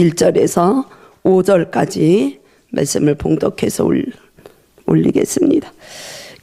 1절에서 5절까지 말씀을 봉독해서 올리겠습니다.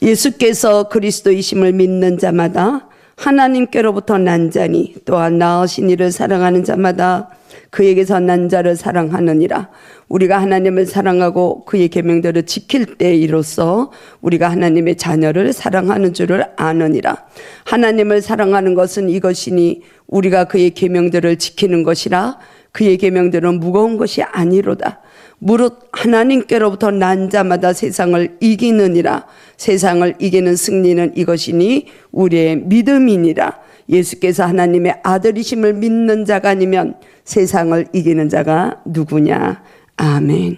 예수께서 그리스도이심을 믿는 자마다 하나님께로부터 난 자니 또한 낳으신 이를 사랑하는 자마다 그에게서 난 자를 사랑하느니라. 우리가 하나님을 사랑하고 그의 계명들을 지킬 때이로써 우리가 하나님의 자녀를 사랑하는 줄을 아느니라. 하나님을 사랑하는 것은 이것이니 우리가 그의 계명들을 지키는 것이라. 그의 계명들은 무거운 것이 아니로다. 무릇 하나님께로부터 난 자마다 세상을 이기느니라. 세상을 이기는 승리는 이것이니 우리의 믿음이니라. 예수께서 하나님의 아들이심을 믿는 자가 아니면 세상을 이기는 자가 누구냐. 아멘.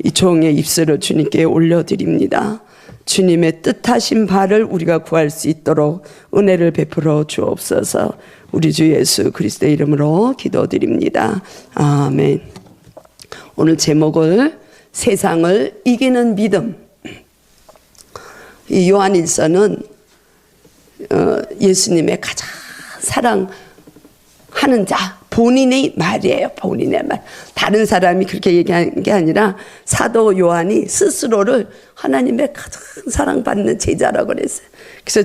이 종의 입술을 주님께 올려드립니다. 주님의 뜻하신 바를 우리가 구할 수 있도록 은혜를 베풀어 주옵소서. 우리 주 예수 그리스도의 이름으로 기도드립니다. 아멘. 오늘 제목을 세상을 이기는 믿음. 이 요한일서는 예수님의 가장 사랑하는 자, 본인의 말이에요. 본인의 말. 다른 사람이 그렇게 얘기한 게 아니라 사도 요한이 스스로를 하나님의 가장 사랑받는 제자라고 그랬어요. 그래서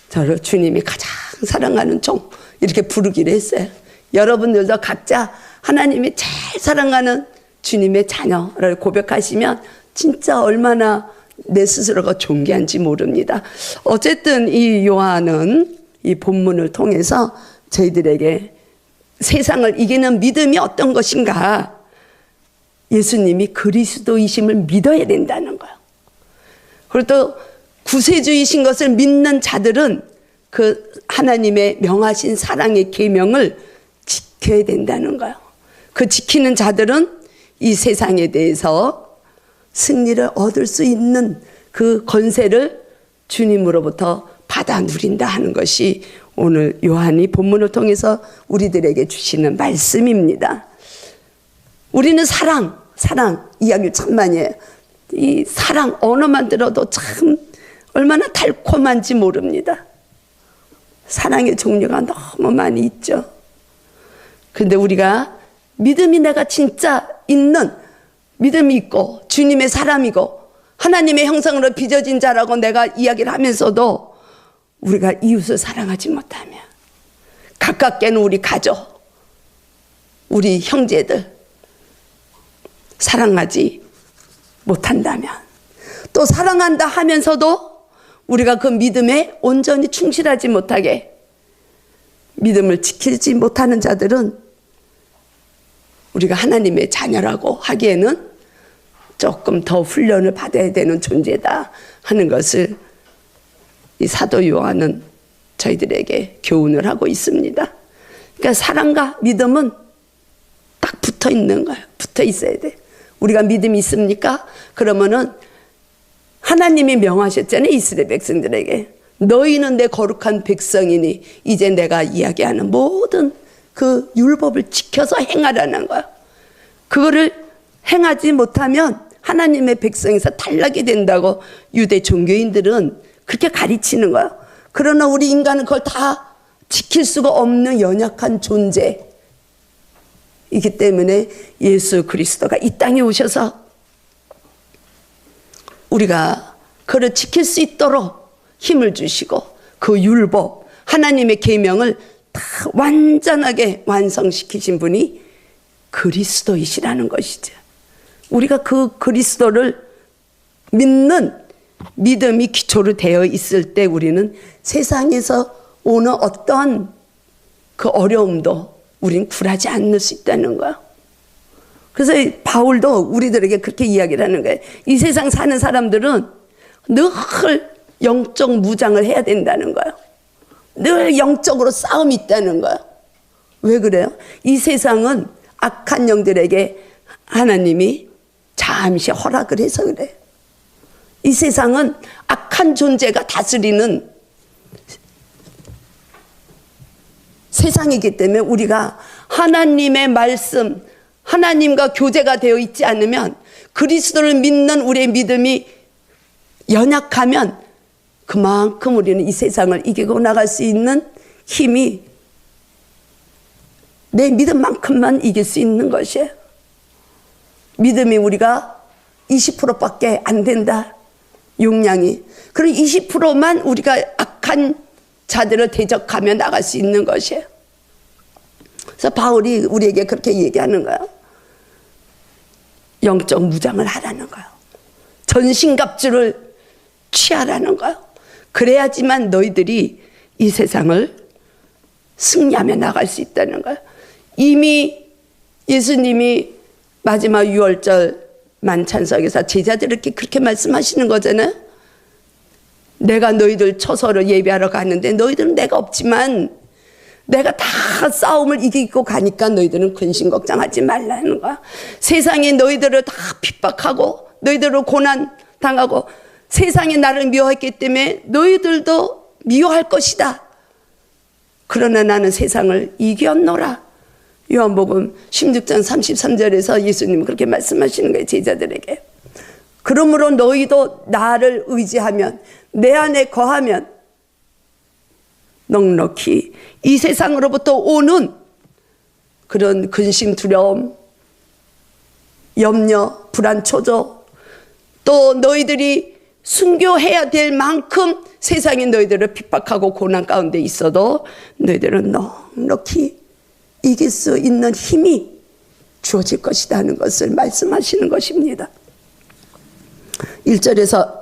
저를 주님이 가장 사랑하는 종 이렇게 부르기로 했어요. 여러분들도 각자 하나님이 제일 사랑하는 주님의 자녀를 고백하시면 진짜 얼마나 내 스스로가 존귀한지 모릅니다. 어쨌든 이 요한은 이 본문을 통해서 저희들에게 세상을 이기는 믿음이 어떤 것인가, 예수님이 그리스도이심을 믿어야 된다는 거예요. 그리고 또 구세주이신 것을 믿는 자들은 그 하나님의 명하신 사랑의 계명을 지켜야 된다는 거예요. 그 지키는 자들은 이 세상에 대해서 승리를 얻을 수 있는 그 권세를 주님으로부터 받아 누린다 하는 것이 오늘 요한이 본문을 통해서 우리들에게 주시는 말씀입니다. 우리는 사랑 이야기 참 많이 해요. 이 사랑 언어만 들어도 참 얼마나 달콤한지 모릅니다. 사랑의 종류가 너무 많이 있죠. 그런데 우리가 믿음이 내가 진짜 있는 믿음이 있고 주님의 사람이고 하나님의 형상으로 빚어진 자라고 내가 이야기를 하면서도 우리가 이웃을 사랑하지 못하면, 가깝게는 우리 가족, 우리 형제들 사랑하지 못한다면, 또 사랑한다 하면서도 우리가 그 믿음에 온전히 충실하지 못하게 믿음을 지키지 못하는 자들은 우리가 하나님의 자녀라고 하기에는 조금 더 훈련을 받아야 되는 존재다 하는 것을 이 사도 요한은 저희들에게 교훈을 하고 있습니다. 그러니까 사랑과 믿음은 딱 붙어 있는 거예요. 붙어 있어야 돼. 우리가 믿음이 있습니까? 그러면은 하나님이 명하셨잖아요. 이스라엘 백성들에게. 너희는 내 거룩한 백성이니 이제 내가 이야기하는 모든 그 율법을 지켜서 행하라는 거예요. 그거를 행하지 못하면 하나님의 백성에서 탈락이 된다고 유대 종교인들은 그렇게 가르치는 거예요. 그러나 우리 인간은 그걸 다 지킬 수가 없는 연약한 존재이기 때문에 예수 그리스도가 이 땅에 오셔서 우리가 그를 지킬 수 있도록 힘을 주시고 그 율법, 하나님의 계명을 다 완전하게 완성시키신 분이 그리스도이시라는 것이죠. 우리가 그 그리스도를 믿는 믿음이 기초로 되어 있을 때 우리는 세상에서 오는 어떤 그 어려움도 우리는 굴하지 않을 수 있다는 거예요. 그래서 바울도 우리들에게 그렇게 이야기를 하는 거예요. 이 세상 사는 사람들은 늘 영적 무장을 해야 된다는 거예요. 늘 영적으로 싸움이 있다는 거예요. 왜 그래요? 이 세상은 악한 영들에게 하나님이 잠시 허락을 해서 그래요. 이 세상은 악한 존재가 다스리는 세상이기 때문에 우리가 하나님의 말씀, 하나님과 교제가 되어 있지 않으면, 그리스도를 믿는 우리의 믿음이 연약하면 그만큼 우리는 이 세상을 이기고 나갈 수 있는 힘이 내 믿음만큼만 이길 수 있는 것이에요. 믿음이 우리가 20%밖에 안 된다. 용량이. 그럼 20%만 우리가 악한 자들을 대적하며 나갈 수 있는 것이에요. 그래서 바울이 우리에게 그렇게 얘기하는 거예요. 영적 무장을 하라는 거예요. 전신갑주를 취하라는 거예요. 그래야지만 너희들이 이 세상을 승리하며 나갈 수 있다는 거예요. 이미 예수님이 마지막 6월절 만찬석에서 제자들에게 그렇게 말씀하시는 거잖아요. 내가 너희들 처소로 예배하러 가는데 너희들은 내가 없지만 내가 다 싸움을 이기고 가니까 너희들은 근심 걱정하지 말라는 거야. 세상이 너희들을 다 핍박하고 너희들을 고난 당하고 세상이 나를 미워했기 때문에 너희들도 미워할 것이다. 그러나 나는 세상을 이겼노라. 요한복음 16장 33절에서 예수님은 그렇게 말씀하시는 거예요. 제자들에게. 그러므로 너희도 나를 의지하면 내 안에 거하면 넉넉히 이 세상으로부터 오는 그런 근심, 두려움, 염려, 불안, 초조, 또 너희들이 순교해야 될 만큼 세상이 너희들을 핍박하고 고난 가운데 있어도 너희들은 넉넉히 이길 수 있는 힘이 주어질 것이다 하는 것을 말씀하시는 것입니다. 1절에서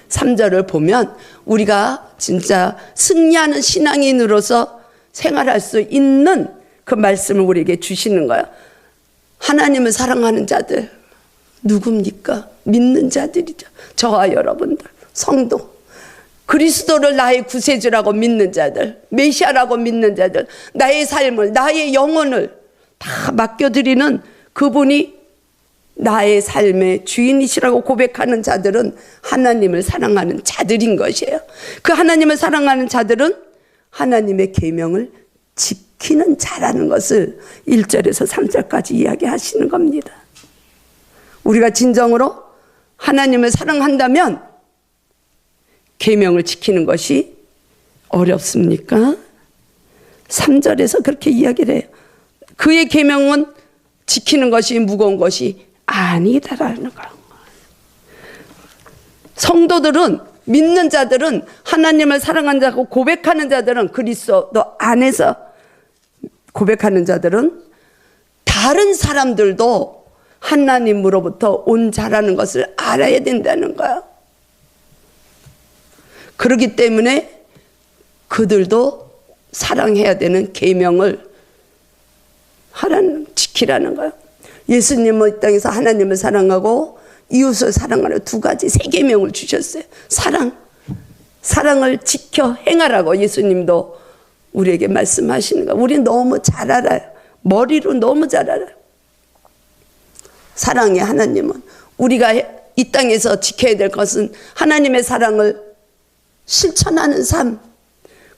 3절을 보면 우리가 진짜 승리하는 신앙인으로서 생활할 수 있는 그 말씀을 우리에게 주시는 거예요. 하나님을 사랑하는 자들 누굽니까? 믿는 자들이죠. 저와 여러분들, 성도, 그리스도를 나의 구세주라고 믿는 자들, 메시아라고 믿는 자들, 나의 삶을, 나의 영혼을 다 맡겨드리는 그분이 나의 삶의 주인이시라고 고백하는 자들은 하나님을 사랑하는 자들인 것이에요. 그 하나님을 사랑하는 자들은 하나님의 계명을 지키는 자라는 것을 1절에서 3절까지 이야기하시는 겁니다. 우리가 진정으로 하나님을 사랑한다면 계명을 지키는 것이 어렵습니까? 3절에서 그렇게 이야기를 해요. 그의 계명은 지키는 것이 무거운 것이 아니다라는 거예요. 성도들은, 믿는 자들은, 하나님을 사랑하는 자고 고백하는 자들은, 그리스도 안에서 고백하는 자들은 다른 사람들도 하나님으로부터 온 자라는 것을 알아야 된다는 거야. 그렇기 때문에 그들도 사랑해야 되는 계명을 지키라는 거야. 예수님은 이 땅에서 하나님을 사랑하고 이웃을 사랑하는 두 가지, 세 계명을 주셨어요. 사랑을 지켜 행하라고 예수님도 우리에게 말씀하시는 거야. 우리 너무 잘 알아요. 머리로 너무 잘 알아요. 사랑의 하나님은 우리가 이 땅에서 지켜야 될 것은 하나님의 사랑을 실천하는 삶.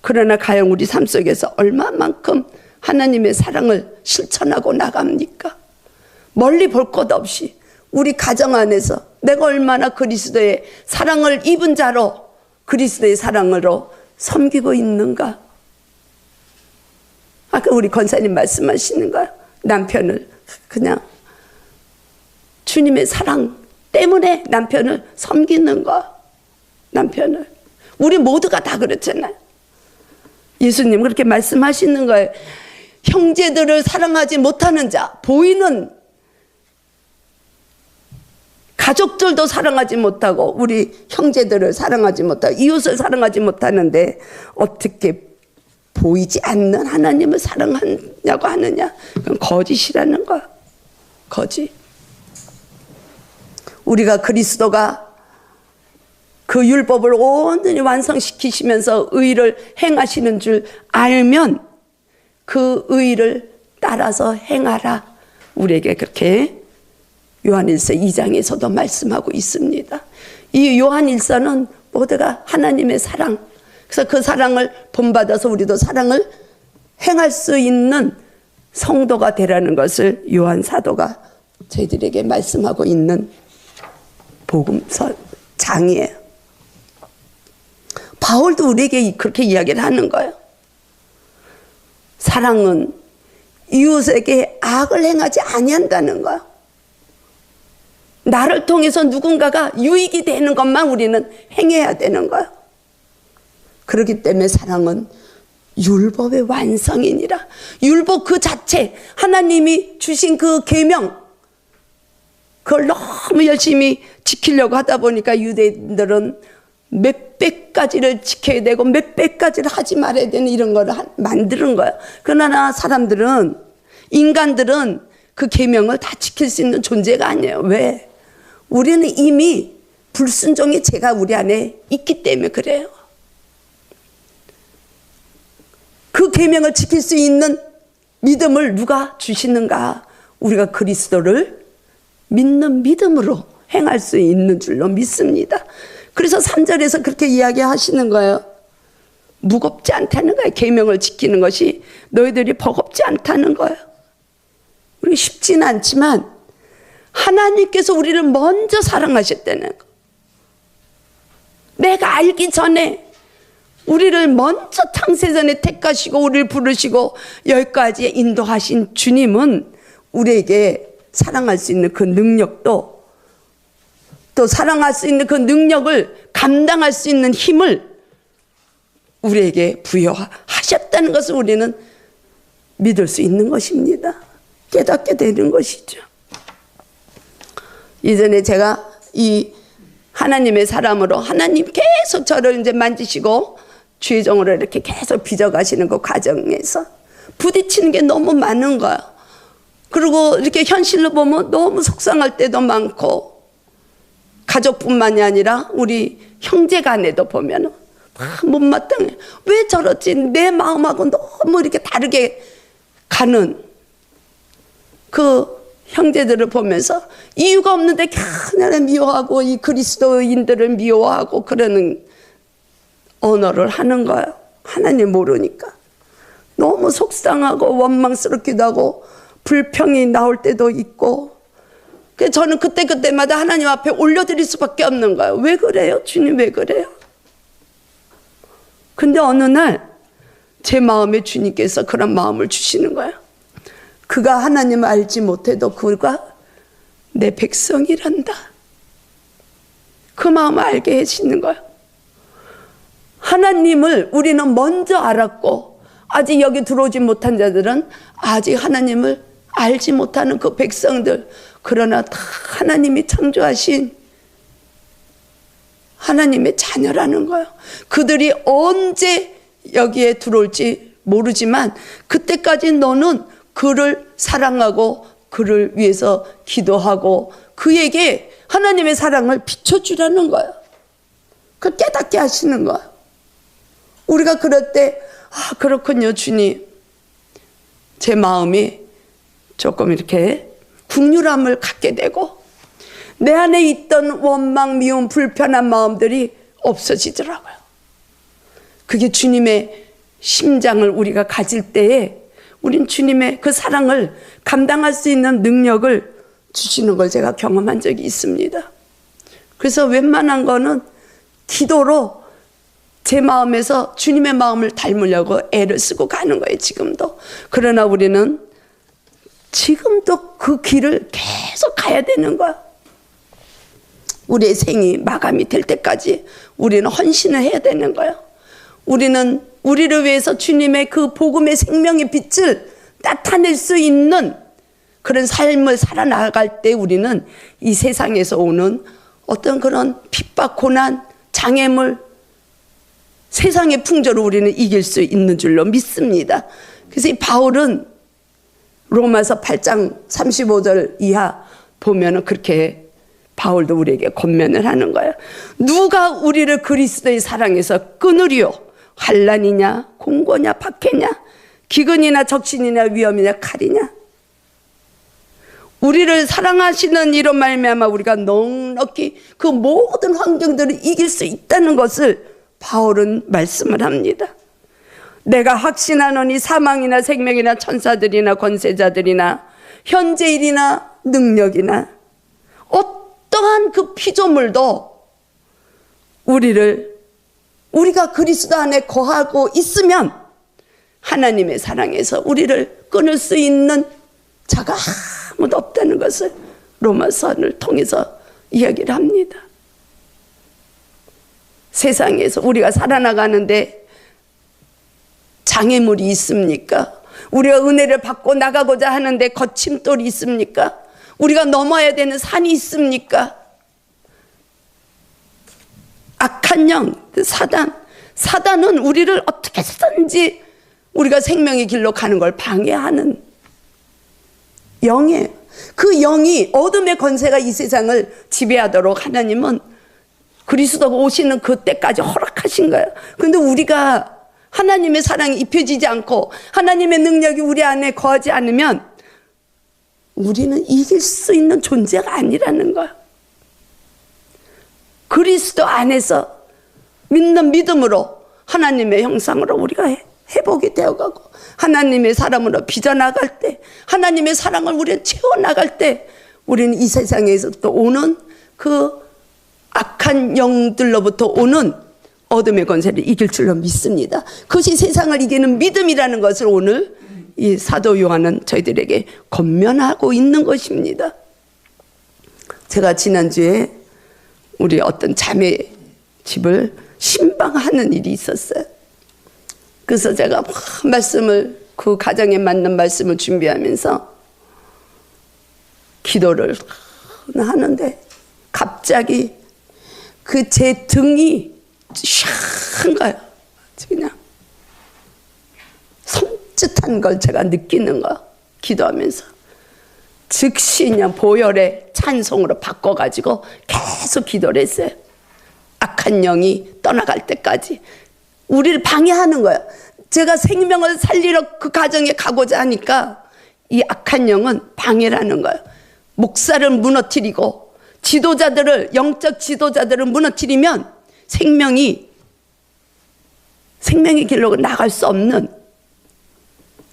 그러나 과연 우리 삶 속에서 얼마만큼 하나님의 사랑을 실천하고 나갑니까? 멀리 볼 것 없이 우리 가정 안에서 내가 얼마나 그리스도의 사랑을 입은 자로 그리스도의 사랑으로 섬기고 있는가? 아까 우리 권사님 말씀하시는 거야. 남편을 그냥 주님의 사랑 때문에 남편을 섬기는 거. 남편을. 우리 모두가 다 그렇잖아요. 예수님 그렇게 말씀하시는 거예요. 형제들을 사랑하지 못하는 자, 보이는 가족들도 사랑하지 못하고 우리 형제들을 사랑하지 못하고 이웃을 사랑하지 못하는데 어떻게 보이지 않는 하나님을 사랑하냐고 하느냐? 그건 거짓이라는 거야. 거짓. 우리가 그리스도가 그 율법을 온전히 완성시키시면서 의를 행하시는 줄 알면 그 의를 따라서 행하라. 우리에게 그렇게 요한일서 2장에서도 말씀하고 있습니다. 이 요한일서는 모두가 하나님의 사랑, 그래서 그 사랑을 본받아서 우리도 사랑을 행할 수 있는 성도가 되라는 것을 요한 사도가 저희들에게 말씀하고 있는 복음서 장이에요. 바울도 우리에게 그렇게 이야기를 하는 거예요. 사랑은 이웃에게 악을 행하지 아니한다는 거야. 나를 통해서 누군가가 유익이 되는 것만 우리는 행해야 되는 거야. 그렇기 때문에 사랑은 율법의 완성이니라. 율법 그 자체, 하나님이 주신 그 계명, 그걸 너무 열심히 지키려고 하다 보니까 유대인들은 몇백 가지를 지켜야 되고 몇백 가지를 하지 말아야 되는 이런 거를 만드는 거야. 그러나 사람들은, 인간들은 그 계명을 다 지킬 수 있는 존재가 아니에요. 왜? 우리는 이미 불순종의 죄가 우리 안에 있기 때문에 그래요. 그 계명을 지킬 수 있는 믿음을 누가 주시는가? 우리가 그리스도를 믿는 믿음으로 행할 수 있는 줄로 믿습니다. 그래서 3절에서 그렇게 이야기하시는 거예요. 무겁지 않다는 거예요. 계명을 지키는 것이 너희들이 버겁지 않다는 거예요. 우리 쉽지는 않지만 하나님께서 우리를 먼저 사랑하셨다는 거. 내가 알기 전에 우리를 먼저 창세전에 택하시고 우리를 부르시고 여기까지 인도하신 주님은 우리에게 사랑할 수 있는 그 능력도, 또 사랑할 수 있는 그 능력을 감당할 수 있는 힘을 우리에게 부여하셨다는 것을 우리는 믿을 수 있는 것입니다. 깨닫게 되는 것이죠. 이전에 제가 이 하나님의 사람으로 하나님 계속 저를 이제 만지시고 주의종으로 이렇게 계속 빚어가시는 그 과정에서 부딪히는 게 너무 많은 거야. 그리고 이렇게 현실로 보면 너무 속상할 때도 많고, 가족뿐만이 아니라 우리 형제 간에도 보면 못마땅해. 왜 저러지? 내 마음하고 너무 이렇게 다르게 가는 그 형제들을 보면서 이유가 없는데 그냥 미워하고 이 그리스도인들을 미워하고 그러는 언어를 하는 거예요. 하나님 모르니까. 너무 속상하고 원망스럽기도 하고 불평이 나올 때도 있고, 그래서 저는 그때마다 하나님 앞에 올려드릴 수밖에 없는 거예요. 왜 그래요? 주님 왜 그래요? 근데 어느 날 제 마음에 주님께서 그런 마음을 주시는 거예요. 그가 하나님을 알지 못해도 그가 내 백성이란다. 그 마음을 알게 해주시는 거예요. 하나님을 우리는 먼저 알았고, 아직 여기 들어오지 못한 자들은 아직 하나님을 알지 못하는 그 백성들, 그러나 다 하나님이 창조하신 하나님의 자녀라는 거예요. 그들이 언제 여기에 들어올지 모르지만 그때까지 너는 그를 사랑하고 그를 위해서 기도하고 그에게 하나님의 사랑을 비춰주라는 거예요. 그 깨닫게 하시는 거예요. 우리가 그럴 때, 아, 그렇군요, 주님. 제 마음이 조금 이렇게 국률함을 갖게 되고 내 안에 있던 원망, 미움, 불편한 마음들이 없어지더라고요. 그게 주님의 심장을 우리가 가질 때에 우린 주님의 그 사랑을 감당할 수 있는 능력을 주시는 걸 제가 경험한 적이 있습니다. 그래서 웬만한 거는 기도로 제 마음에서 주님의 마음을 닮으려고 애를 쓰고 가는 거예요, 지금도. 그러나 우리는 지금도 그 길을 계속 가야 되는 거야. 우리의 생이 마감이 될 때까지 우리는 헌신을 해야 되는 거예요. 우리는 우리를 위해서 주님의 그 복음의 생명의 빛을 나타낼 수 있는 그런 삶을 살아나갈 때 우리는 이 세상에서 오는 어떤 그런 핍박, 고난, 장애물, 세상의 풍조를 우리는 이길 수 있는 줄로 믿습니다. 그래서 이 바울은 로마서 8장 35절 이하 보면은 그렇게 바울도 우리에게 권면을 하는 거예요. 누가 우리를 그리스도의 사랑에서 끊으리요? 환난이냐, 공고냐, 박해냐, 기근이나 적신이냐, 위험이냐, 칼이냐. 우리를 사랑하시는 이로 말미암아 우리가 넉넉히 그 모든 환경들을 이길 수 있다는 것을 바울은 말씀을 합니다. 내가 확신하노니 사망이나 생명이나 천사들이나 권세자들이나 현재일이나 능력이나 어떠한 그 피조물도 우리가 그리스도 안에 거하고 있으면 하나님의 사랑에서 우리를 끊을 수 있는 자가 아무도 없다는 것을 로마서를 통해서 이야기를 합니다. 세상에서 우리가 살아나가는데 장애물이 있습니까? 우리가 은혜를 받고 나가고자 하는데 거침돌이 있습니까? 우리가 넘어야 되는 산이 있습니까? 악한 영, 사단은 우리를 어떻게 해서든지 우리가 생명의 길로 가는 걸 방해하는 영이에요. 그 영이, 어둠의 권세가 이 세상을 지배하도록 하나님은 그리스도가 오시는 그때까지 허락하신 거예요. 그런데 우리가 하나님의 사랑이 입혀지지 않고 하나님의 능력이 우리 안에 거하지 않으면 우리는 이길 수 있는 존재가 아니라는 거예요. 그리스도 안에서 믿는 믿음으로 하나님의 형상으로 우리가 회복이 되어가고 하나님의 사람으로 빚어나갈 때, 하나님의 사랑을 우리는 채워나갈 때 우리는 이 세상에서 또 오는 그 악한 영들로부터 오는 어둠의 권세를 이길 줄로 믿습니다. 그것이 세상을 이기는 믿음이라는 것을 오늘 이 사도 요한은 저희들에게 권면하고 있는 것입니다. 제가 지난주에 우리 어떤 자매 집을 신방하는 일이 있었어요. 그래서 제가 말씀을, 그 가정에 맞는 말씀을 준비하면서 기도를 하는데 갑자기 그 제 등이 샥한 거예요. 그냥 섬찟한 걸 제가 느끼는 거예요. 기도하면서 즉시 그냥 보혈의 찬송으로 바꿔가지고 계속 기도를 했어요. 악한 영이 떠나갈 때까지 우리를 방해하는 거예요. 제가 생명을 살리러 그 가정에 가고자 하니까 이 악한 영은 방해라는 거예요. 목사를 무너뜨리고 지도자들을, 영적 지도자들을 무너뜨리면 생명의 길로 나갈 수 없는,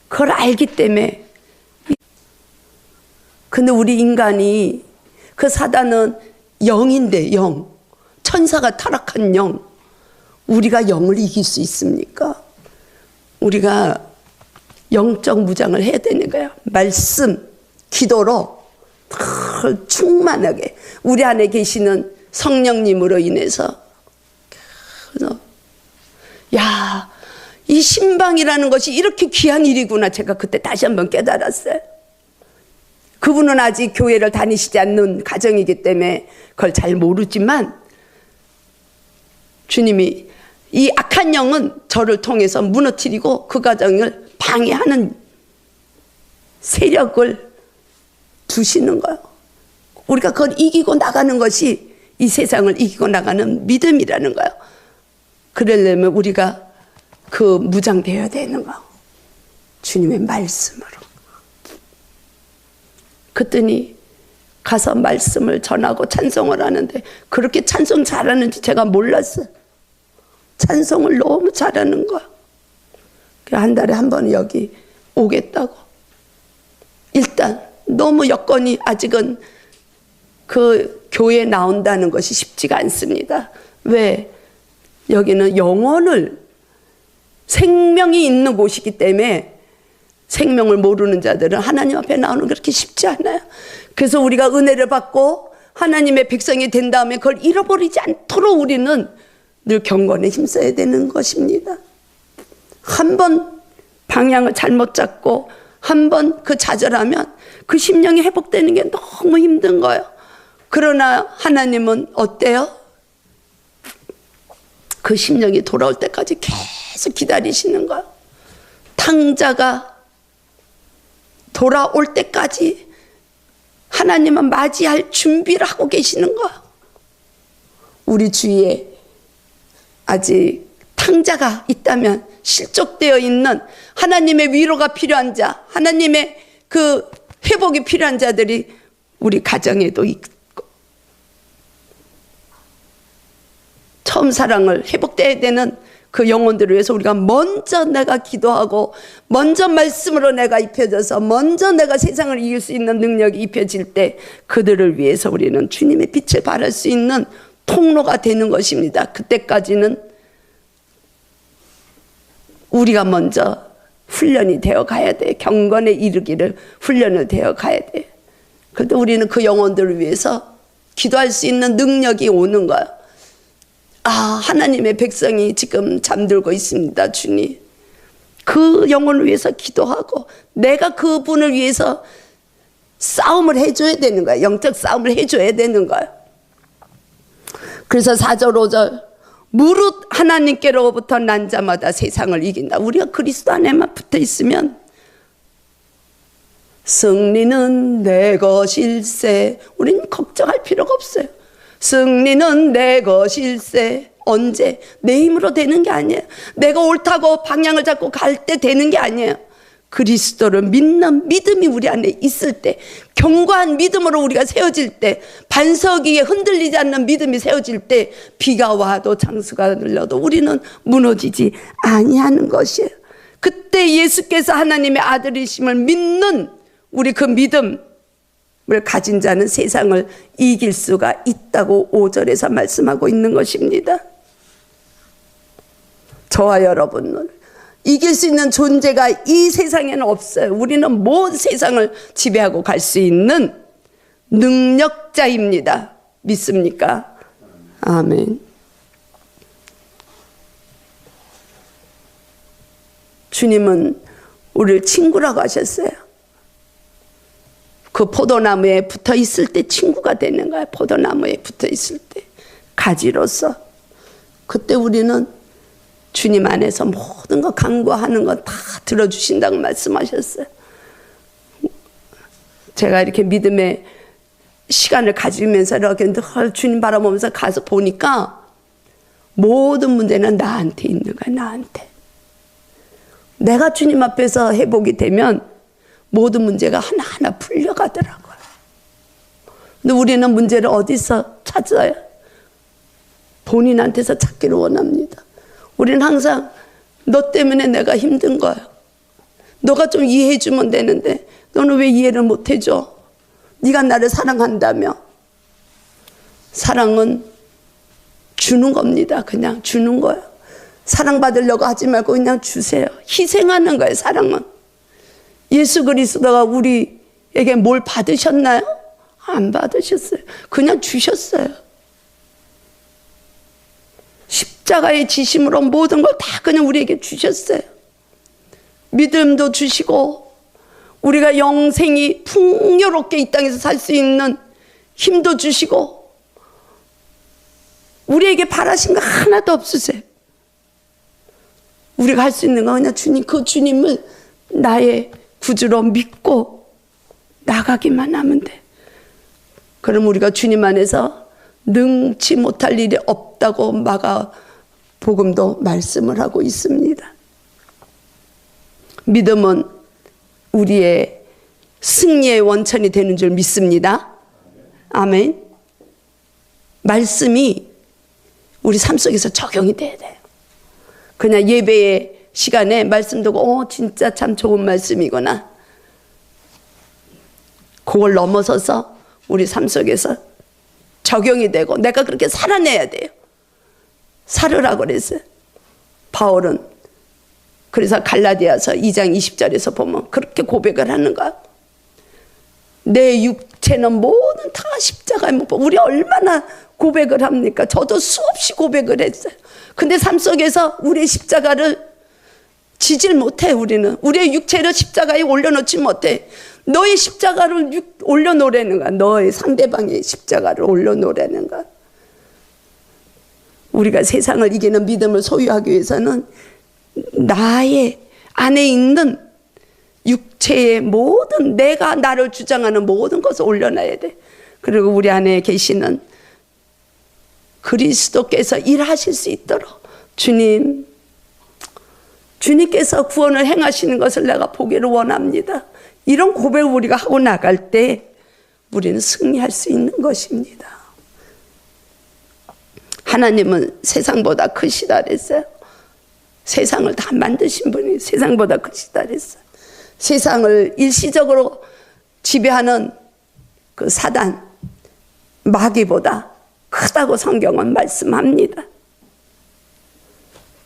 그걸 알기 때문에. 근데 우리 인간이, 그 사단은 영인데, 영, 천사가 타락한 영, 우리가 영을 이길 수 있습니까? 우리가 영적 무장을 해야 되는 거예요. 말씀, 기도로 충만하게 우리 안에 계시는 성령님으로 인해서. 그래서 야, 이 신방이라는 것이 이렇게 귀한 일이구나, 제가 그때 다시 한번 깨달았어요. 그분은 아직 교회를 다니시지 않는 가정이기 때문에 그걸 잘 모르지만 주님이 이 악한 영은 저를 통해서 무너뜨리고 그 가정을 방해하는 세력을 두시는 거예요. 우리가 그걸 이기고 나가는 것이 이 세상을 이기고 나가는 믿음이라는 거예요. 그러려면 우리가 그 무장되어야 되는 거예요. 주님의 말씀으로. 그랬더니 가서 말씀을 전하고 찬송을 하는데 그렇게 찬송 잘하는지 제가 몰랐어요. 찬송을 너무 잘하는 거야. 한 달에 한 번 여기 오겠다고. 일단 너무 여건이 아직은 그 교회에 나온다는 것이 쉽지가 않습니다. 왜? 여기는 영혼을, 생명이 있는 곳이기 때문에 생명을 모르는 자들은 하나님 앞에 나오는 게 그렇게 쉽지 않아요. 그래서 우리가 은혜를 받고 하나님의 백성이 된 다음에 그걸 잃어버리지 않도록 우리는 늘 경건에 힘써야 되는 것입니다. 한 번 방향을 잘못 잡고 한 번 그 좌절하면 그 심령이 회복되는 게 너무 힘든 거예요. 그러나 하나님은 어때요? 그 심령이 돌아올 때까지 계속 기다리시는 거예요. 탕자가 돌아올 때까지 하나님은 맞이할 준비를 하고 계시는 거예요. 우리 주위에 아직 탕자가 있다면, 실족되어 있는 하나님의 위로가 필요한 자, 하나님의 그 회복이 필요한 자들이 우리 가정에도 있고, 처음 사랑을 회복돼야 되는 그 영혼들을 위해서 우리가 먼저 내가 기도하고 먼저 말씀으로 내가 입혀져서 먼저 내가 세상을 이길 수 있는 능력이 입혀질 때 그들을 위해서 우리는 주님의 빛을 발할 수 있는 통로가 되는 것입니다. 그때까지는 우리가 먼저 훈련이 되어 가야 돼. 경건에 이르기를 훈련을 되어 가야 돼. 그래도 우리는 그 영혼들을 위해서 기도할 수 있는 능력이 오는 거야. 아, 하나님의 백성이 지금 잠들고 있습니다, 주님. 그 영혼을 위해서 기도하고 내가 그분을 위해서 싸움을 해줘야 되는 거야. 영적 싸움을 해줘야 되는 거야. 그래서 4절 5절 무릇 하나님께로부터 난 자마다 세상을 이긴다. 우리가 그리스도 안에만 붙어 있으면 승리는 내 것일세. 우리는 걱정할 필요가 없어요. 승리는 내 것일세. 언제? 내 힘으로 되는 게 아니에요. 내가 옳다고 방향을 잡고 갈 때 되는 게 아니에요. 그리스도를 믿는 믿음이 우리 안에 있을 때, 견고한 믿음으로 우리가 세워질 때, 반석 위에 흔들리지 않는 믿음이 세워질 때, 비가 와도 장수가 들려도 우리는 무너지지 아니하는 것이에요. 그때 예수께서 하나님의 아들이심을 믿는 우리 그 믿음을 가진 자는 세상을 이길 수가 있다고 5절에서 말씀하고 있는 것입니다. 저와 여러분은 이길 수 있는 존재가 이 세상에는 없어요. 우리는 모든 세상을 지배하고 갈 수 있는 능력자입니다. 믿습니까? 아멘. 주님은 우리를 친구라고 하셨어요. 그 포도나무에 붙어 있을 때 친구가 되는 거야. 포도나무에 붙어 있을 때 가지로서. 그때 우리는 주님 안에서 모든 거 간구하는 거 다 들어주신다고 말씀하셨어요. 제가 이렇게 믿음의 시간을 가지면서 이렇게 늘 주님 바라보면서 가서 보니까 모든 문제는 나한테 있는 거야. 나한테. 내가 주님 앞에서 회복이 되면 모든 문제가 하나하나 풀려가더라고요. 근데 우리는 문제를 어디서 찾아요? 본인한테서 찾기를 원합니다. 우리는 항상 너 때문에 내가 힘든 거야. 너가 좀 이해해 주면 되는데 너는 왜 이해를 못 해줘? 네가 나를 사랑한다며. 사랑은 주는 겁니다. 그냥 주는 거야. 사랑받으려고 하지 말고 그냥 주세요. 희생하는 거예요. 사랑은. 예수 그리스도가 우리에게 뭘 받으셨나요? 안 받으셨어요. 그냥 주셨어요. 십자가의 지심으로 모든 걸 다 그냥 우리에게 주셨어요. 믿음도 주시고 우리가 영생이 풍요롭게 이 땅에서 살 수 있는 힘도 주시고 우리에게 바라신 거 하나도 없으세요. 우리가 할 수 있는 건 그냥 주님, 그 주님을 나의 구주로 믿고 나가기만 하면 돼. 그럼 우리가 주님 안에서 능치 못할 일이 없다고 마가복음도 말씀을 하고 있습니다. 믿음은 우리의 승리의 원천이 되는 줄 믿습니다. 아멘. 말씀이 우리 삶 속에서 적용이 돼야 돼요. 그냥 예배의 시간에 말씀 듣고 진짜 참 좋은 말씀이구나. 그걸 넘어서서 우리 삶 속에서 적용이 되고 내가 그렇게 살아내야 돼요. 살으라고 그랬어요. 바울은 그래서 갈라디아서 2장 20절에서 보면 그렇게 고백을 하는 거야. 내 육체는 모든 다 십자가에 못 박혀. 우리 얼마나 고백을 합니까? 저도 수없이 고백을 했어요. 근데 삶 속에서 우리의 십자가를 지질 못해. 우리는 우리의 육체를 십자가에 올려놓지 못해. 너의 십자가를 올려놓으라는 거야. 너의 상대방의 십자가를 올려놓으라는 거야. 우리가 세상을 이기는 믿음을 소유하기 위해서는 나의 안에 있는 육체의 모든 내가 나를 주장하는 모든 것을 올려놔야 돼. 그리고 우리 안에 계시는 그리스도께서 일하실 수 있도록 주님께서 구원을 행하시는 것을 내가 보기를 원합니다. 이런 고백을 우리가 하고 나갈 때 우리는 승리할 수 있는 것입니다. 하나님은 세상보다 크시다 그랬어요. 세상을 다 만드신 분이 세상보다 크시다 그랬어요. 세상을 일시적으로 지배하는 그 사단, 마귀보다 크다고 성경은 말씀합니다.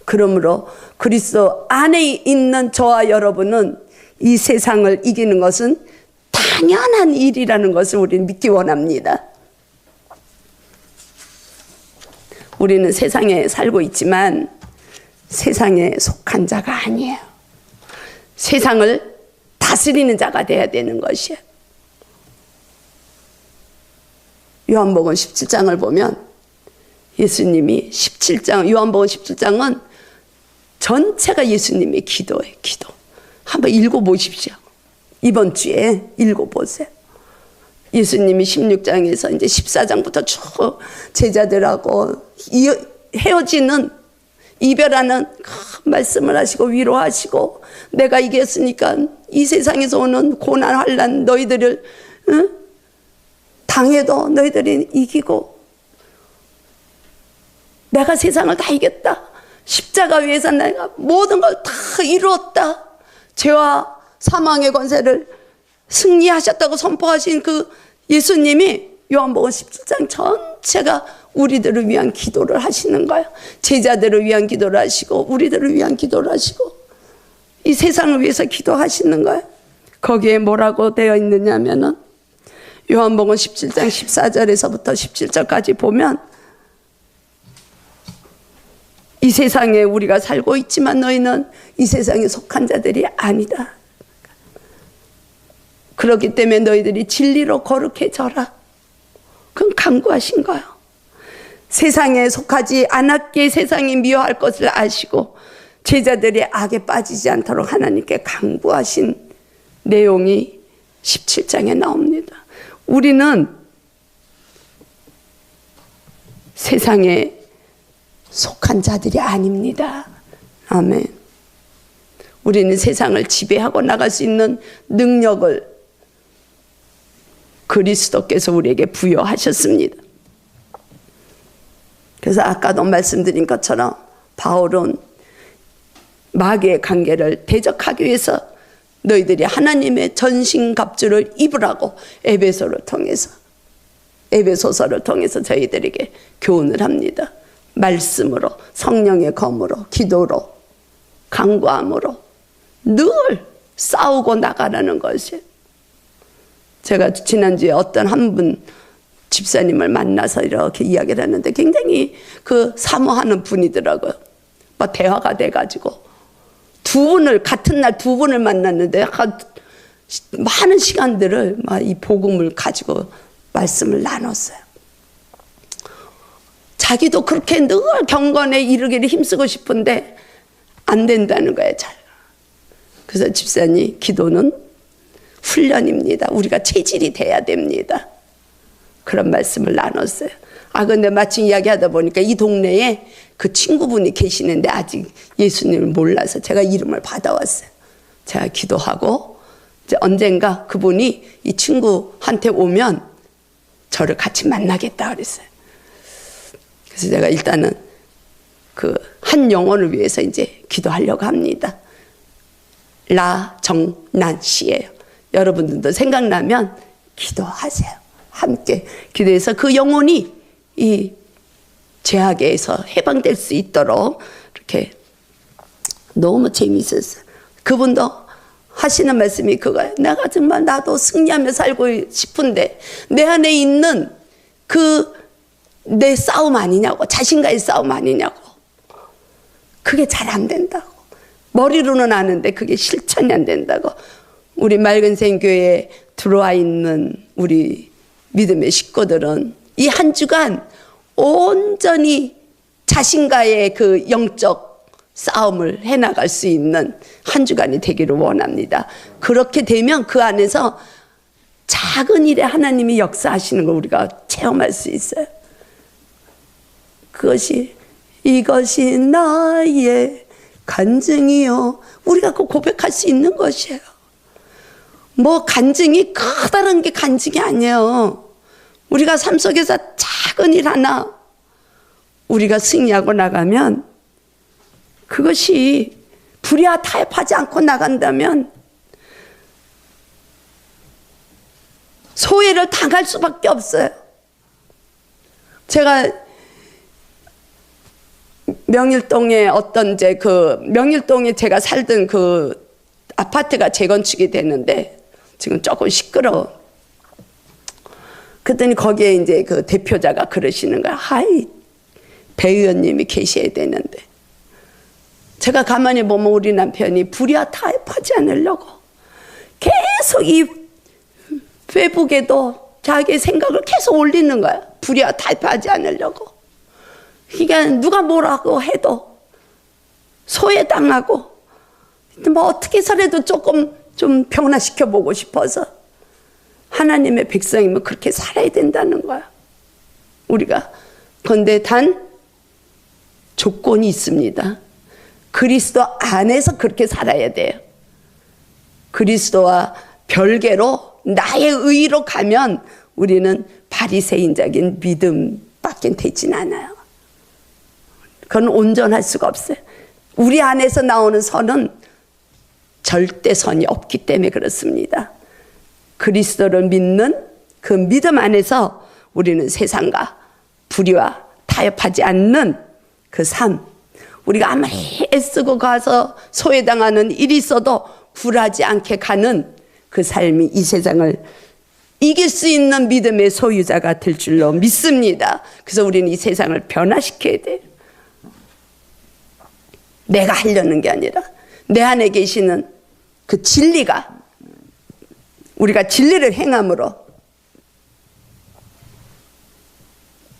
그러므로 그리스도 안에 있는 저와 여러분은 이 세상을 이기는 것은 당연한 일이라는 것을 우리는 믿기 원합니다. 우리는 세상에 살고 있지만 세상에 속한 자가 아니에요. 세상을 다스리는 자가 돼야 되는 것이에요. 요한복음 17장을 보면 예수님이 17장, 요한복음 17장은 전체가 예수님의 기도예요. 기도. 한번 읽어보십시오. 이번 주에 읽어보세요. 예수님이 16장에서 이제 14장부터 쭉 제자들하고 헤어지는, 이별하는 말씀을 하시고 위로하시고, 내가 이겼으니까 이 세상에서 오는 고난 환난 너희들을 당해도 너희들이 이기고, 내가 세상을 다 이겼다. 십자가 위에서 내가 모든 걸 다 이루었다. 죄와 사망의 권세를 승리하셨다고 선포하신 그 예수님이 요한복음 17장 전체가 우리들을 위한 기도를 하시는 거예요. 제자들을 위한 기도를 하시고 우리들을 위한 기도를 하시고 이 세상을 위해서 기도하시는 거예요. 거기에 뭐라고 되어 있느냐면은 요한복음 17장 14절에서부터 17절까지 보면, 이 세상에 우리가 살고 있지만 너희는 이 세상에 속한 자들이 아니다. 그렇기 때문에 너희들이 진리로 거룩해져라. 그건 간구하신 거예요. 세상에 속하지 않았기에 세상이 미워할 것을 아시고 제자들이 악에 빠지지 않도록 하나님께 간구하신 내용이 17장에 나옵니다. 우리는 세상에 속한 자들이 아닙니다. 아멘. 우리는 세상을 지배하고 나갈 수 있는 능력을 그리스도께서 우리에게 부여하셨습니다. 그래서 아까도 말씀드린 것처럼 바울은 마귀의 관계를 대적하기 위해서 너희들이 하나님의 전신갑주를 입으라고 에베소서를 통해서 저희들에게 교훈을 합니다. 말씀으로, 성령의 검으로, 기도로, 간구함으로 늘 싸우고 나가라는 것이에요. 제가 지난주에 어떤 한 분 집사님을 만나서 이렇게 이야기를 했는데 굉장히 사모하는 분이더라고요. 막 대화가 돼가지고 같은 날 두 분을 만났는데 많은 시간들을 막 이 복음을 가지고 말씀을 나눴어요. 자기도 그렇게 늘 경건에 이르기를 힘쓰고 싶은데 안 된다는 거예요, 잘. 그래서 집사님, 기도는 훈련입니다. 우리가 체질이 돼야 됩니다. 그런 말씀을 나눴어요. 근데 마침 이야기하다 보니까 이 동네에 그 친구분이 계시는데 아직 예수님을 몰라서 제가 이름을 받아왔어요. 제가 기도하고 이제 언젠가 그분이 이 친구한테 오면 저를 같이 만나겠다 그랬어요. 그래서 제가 일단은 한 영혼을 위해서 이제 기도하려고 합니다. 라정난 씨예요. 여러분들도 생각나면 기도하세요. 함께 기도해서 그 영혼이 이 죄악에서 해방될 수 있도록 이렇게. 너무 재미있었어요. 그분도 하시는 말씀이 그거예요. 내가 정말 나도 승리하며 살고 싶은데 내 안에 있는 내 싸움 아니냐고, 자신과의 싸움 아니냐고. 그게 잘 안 된다고. 머리로는 아는데 그게 실천이 안 된다고. 우리 맑은생 교회에 들어와 있는 우리 믿음의 식구들은 이 한 주간 온전히 자신과의 그 영적 싸움을 해나갈 수 있는 한 주간이 되기를 원합니다. 그렇게 되면 그 안에서 작은 일에 하나님이 역사하시는 걸 우리가 체험할 수 있어요. 이것이 나의 간증이요. 우리가 그 고백할 수 있는 것이에요. 뭐 간증이 커다란 게 간증이 아니에요. 우리가 삶 속에서 작은 일 하나 우리가 승리하고 나가면 그것이 불의와 타협하지 않고 나간다면 소외를 당할 수밖에 없어요. 제가 명일동에 명일동에 제가 살던 그 아파트가 재건축이 됐는데 지금 조금 시끄러워. 그랬더니 거기에 이제 그 대표자가 그러시는 거야. 하이, 배 의원님이 계셔야 되는데. 제가 가만히 보면 우리 남편이 불이야 타협하지 않으려고 계속 이 페이북에도 자기 생각을 계속 올리는 거야. 불이야 타협하지 않으려고. 그러니까 누가 뭐라고 해도 소외당하고 뭐 어떻게 해서라도 조금 좀 변화시켜 보고 싶어서 하나님의 백성이면 그렇게 살아야 된다는 거야. 우리가. 그런데 단 조건이 있습니다. 그리스도 안에서 그렇게 살아야 돼요. 그리스도와 별개로 나의 의로 가면 우리는 바리새인적인 믿음밖에 되진 않아요. 그건 온전할 수가 없어요. 우리 안에서 나오는 선은 절대 선이 없기 때문에 그렇습니다. 그리스도를 믿는 그 믿음 안에서 우리는 세상과 불의와 타협하지 않는 그 삶, 우리가 아무리 애쓰고 가서 소외당하는 일이 있어도 굴하지 않게 가는 그 삶이 이 세상을 이길 수 있는 믿음의 소유자가 될 줄로 믿습니다. 그래서 우리는 이 세상을 변화시켜야 돼요. 내가 하려는 게 아니라 내 안에 계시는 그 진리가, 우리가 진리를 행함으로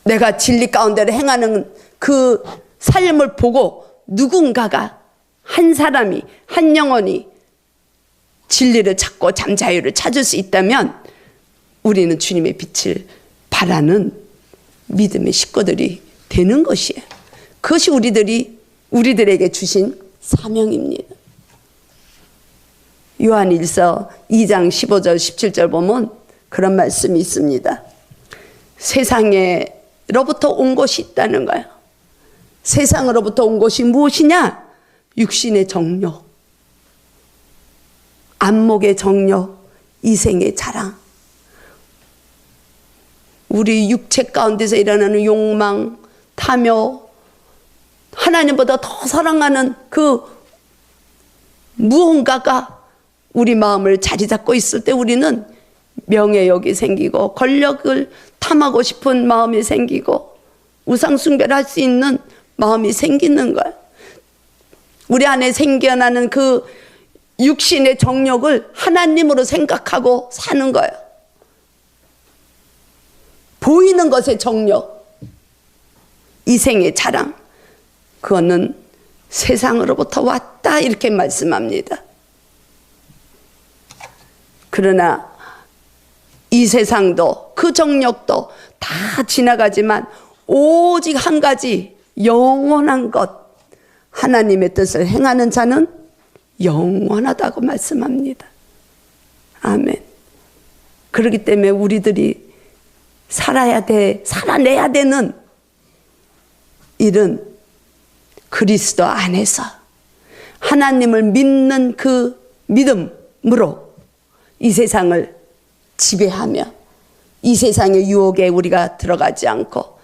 내가 진리 가운데를 행하는 그 삶을 보고 누군가가, 한 사람이, 한 영혼이 진리를 찾고 참 자유를 찾을 수 있다면 우리는 주님의 빛을 바라는 믿음의 식구들이 되는 것이에요. 그것이 우리들에게 주신 사명입니다. 요한일서 2장 15절 17절 보면 그런 말씀이 있습니다. 세상으로부터 온 것이 있다는 거예요. 세상으로부터 온 것이 무엇이냐? 육신의 정욕, 안목의 정욕, 이생의 자랑. 우리 육체 가운데서 일어나는 욕망, 탐욕, 하나님보다 더 사랑하는 그 무언가가 우리 마음을 자리 잡고 있을 때 우리는 명예욕이 생기고 권력을 탐하고 싶은 마음이 생기고 우상숭배를 할 수 있는 마음이 생기는 거예요. 우리 안에 생겨나는 그 육신의 정욕을 하나님으로 생각하고 사는 거예요. 보이는 것의 정욕, 이생의 자랑, 그거는 세상으로부터 왔다 이렇게 말씀합니다. 그러나 이 세상도 그 정욕도 다 지나가지만 오직 한 가지 영원한 것, 하나님의 뜻을 행하는 자는 영원하다고 말씀합니다. 아멘. 그렇기 때문에 우리들이 살아내야 되는 일은 그리스도 안에서 하나님을 믿는 그 믿음으로 이 세상을 지배하며 이 세상의 유혹에 우리가 들어가지 않고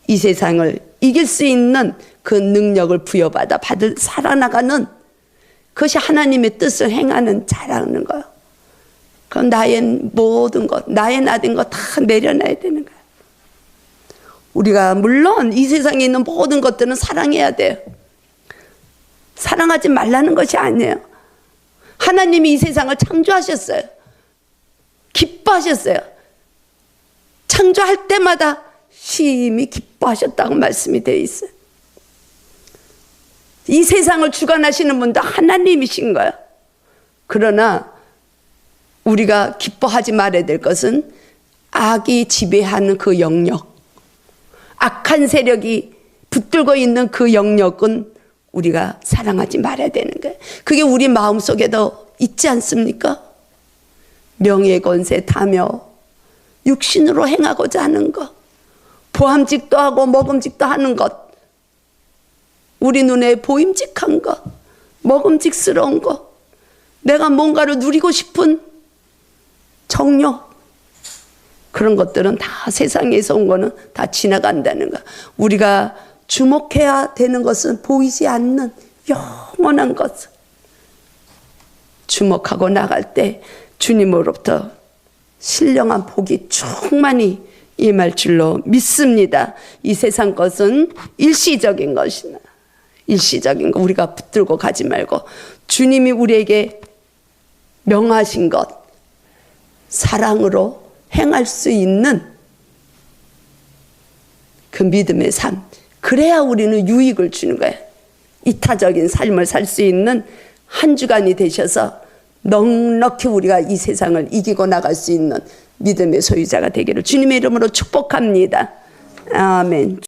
이 세상을 이길 수 있는 그 능력을 부여받아 살아나가는 그것이 하나님의 뜻을 행하는 자라는 거예요. 그럼 나의 모든 것, 나의 나된 것 다 내려놔야 되는 거예요. 우리가 물론 이 세상에 있는 모든 것들은 사랑해야 돼요. 사랑하지 말라는 것이 아니에요. 하나님이 이 세상을 창조하셨어요. 기뻐하셨어요. 창조할 때마다 심히 기뻐하셨다고 말씀이 되어 있어요. 이 세상을 주관하시는 분도 하나님이신 거예요. 그러나 우리가 기뻐하지 말아야 될 것은 악이 지배하는 그 영역, 악한 세력이 붙들고 있는 그 영역은 우리가 사랑하지 말아야 되는 거예요. 그게 우리 마음속에도 있지 않습니까? 명예, 권세, 탐욕, 육신으로 행하고자 하는 것, 보암직도 하고 먹음직도 하는 것, 우리 눈에 보임직한 것, 먹음직스러운 것, 내가 뭔가를 누리고 싶은 정욕, 그런 것들은 다 세상에서 온 거는 다 지나간다는 거. 우리가 주목해야 되는 것은 보이지 않는 영원한 것. 주목하고 나갈 때 주님으로부터 신령한 복이 충만히 임할 줄로 믿습니다. 이 세상 것은 일시적인 것이나 일시적인 거 우리가 붙들고 가지 말고 주님이 우리에게 명하신 것 사랑으로 행할 수 있는 그 믿음의 삶, 그래야 우리는 유익을 주는 거예요. 이타적인 삶을 살 수 있는 한 주간이 되셔서 넉넉히 우리가 이 세상을 이기고 나갈 수 있는 믿음의 소유자가 되기를 주님의 이름으로 축복합니다. 아멘.